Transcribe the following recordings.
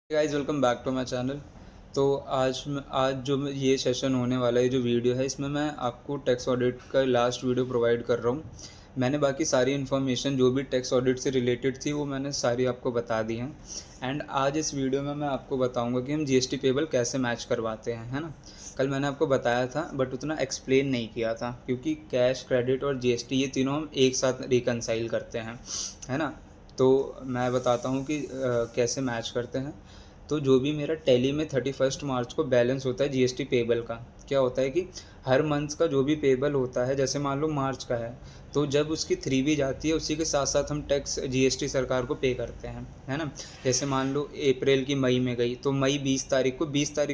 Guys welcome back to my channel. तो आज जो ये सेशन होने वाला है, जो वीडियो है, इसमें मैं आपको टैक्स ऑडिट का लास्ट वीडियो प्रोवाइड कर रहा हूँ। मैंने बाकी सारी इन्फॉर्मेशन जो भी टैक्स ऑडिट से रिलेटेड थी वो मैंने सारी आपको बता दी हैं। एंड आज इस वीडियो में मैं आपको बताऊंगा कि हम जीएसटी पेबल कैसे मैच करवाते हैं, है ना। कल मैंने आपको बताया था बट उतना एक्सप्लेन नहीं किया था, क्योंकि कैश, क्रेडिट और जीएसटी ये तीनों हम एक साथ रिकनसाइल करते हैं, है ना। तो मैं बताता हूँ कि कैसे मैच करते हैं। तो जो भी मेरा टैली में 31 मार्च को बैलेंस होता है जीएसटी पेबल का, क्या होता है कि हर मंथ का जो भी पेबल होता है, जैसे मान लो मार्च का है, तो जब उसकी 3B जाती है उसी के साथ साथ हम टैक्स जीएसटी सरकार को पे करते हैं, है ना। जैसे मान लो अप्रैल की मई में गई, तो मई 20 तारीख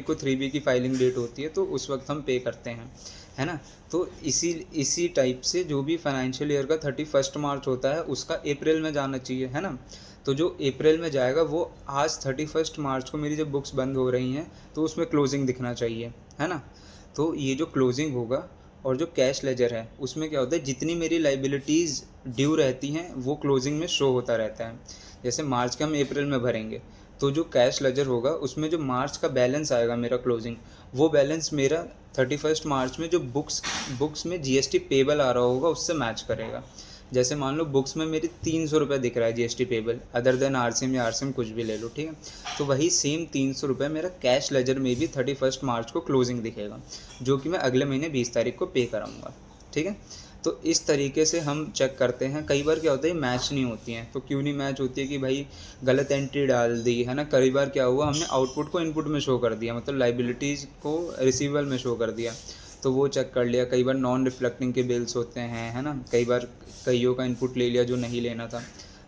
को 3B की फाइलिंग डेट होती है, तो उस वक्त हम पे करते हैं, है ना। तो इसी टाइप से जो भी फाइनेंशियल ईयर का 31 मार्च होता है उसका अप्रैल में जाना चाहिए, है ना। तो जो अप्रैल में जाएगा वो आज 31 मार्च को मेरी जब बुक्स बंद हो रही हैं तो उसमें क्लोजिंग दिखना चाहिए, है ना। तो ये जो क्लोजिंग होगा और जो कैश लेजर है उसमें क्या होता है, जितनी मेरी लाइबिलिटीज़ ड्यू रहती हैं वो क्लोजिंग में शो होता रहता है। जैसे मार्च का हम अप्रैल में भरेंगे, तो जो कैश लेजर होगा उसमें जो मार्च का बैलेंस आएगा मेरा क्लोजिंग, वो बैलेंस मेरा 31 मार्च में जो बुक्स में जीएसटी पेबल आ रहा होगा उससे मैच करेगा। जैसे मान लो बुक्स में मेरी 300 रुपये दिख रहा है GST payable, other than RCM या आरसीएम कुछ भी ले लो, ठीक है। तो वही सेम 300 रुपये मेरा कैश लेजर में भी 31 मार्च को क्लोजिंग दिखेगा, जो कि मैं अगले महीने 20 तारीख को पे कराऊंगा, ठीक है। तो इस तरीके से हम चेक करते हैं। कई बार क्या होता है मैच नहीं होती हैं, तो क्यों नहीं मैच होती है कि भाई गलत एंट्री डाल दी, है ना। कई बार क्या हुआ, हमने आउटपुट को इनपुट में शो कर दिया, मतलब लाइबिलिटीज़ को रिसीवेबल में शो कर दिया, तो वो चेक कर लिया। कई बार नॉन रिफ्लेक्टिंग के बिल्स होते हैं, है ना। कई बार कईयों का इनपुट ले लिया जो नहीं लेना था।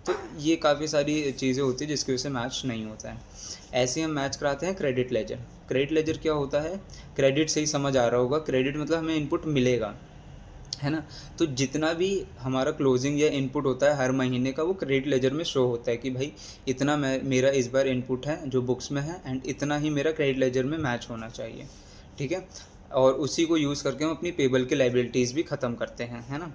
तो ये काफ़ी सारी चीज़ें होती हैं जिसकी वजह से मैच नहीं होता है। ऐसे हम मैच कराते हैं क्रेडिट लेजर। क्रेडिट लेजर क्या होता है, क्रेडिट से ही समझ आ रहा होगा, क्रेडिट मतलब हमें इनपुट मिलेगा, है ना। तो जितना भी हमारा क्लोजिंग या इनपुट होता है हर महीने का, वो क्रेडिट लेजर में शो होता है कि भाई इतना मेरा इस बार इनपुट है जो बुक्स में है, एंड इतना ही मेरा क्रेडिट लेजर में मैच होना चाहिए, ठीक है। और उसी को यूज़ करके हम अपनी पेबल की लाइबिलिटीज़ भी ख़त्म करते हैं, है ना।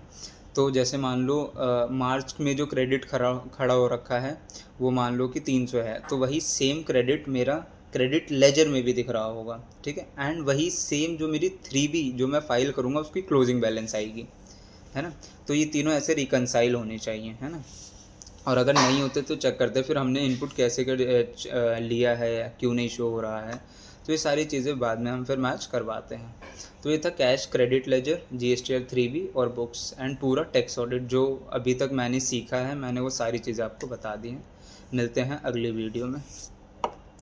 तो जैसे मान लो मार्च में जो क्रेडिट खड़ा हो रखा है वो मान लो कि 300 है, तो वही सेम क्रेडिट मेरा क्रेडिट लेजर में भी दिख रहा होगा, ठीक है। एंड वही सेम जो मेरी 3B जो मैं फाइल करूँगा उसकी क्लोजिंग बैलेंस आएगी, है ना। तो ये तीनों ऐसे रिकनसाइल होने चाहिए, है ना। और अगर नहीं होते तो चेक करते फिर हमने इनपुट कैसे लिया है या क्यों नहीं शो हो रहा है। तो ये सारी चीज़ें बाद में हम फिर मैच करवाते हैं। तो ये था cash, credit ledger, GSTR 3B और बुक्स एंड पूरा टैक्स ऑडिट जो अभी तक मैंने सीखा है, मैंने वो सारी चीज़ें आपको बता दी हैं। मिलते हैं अगली वीडियो में।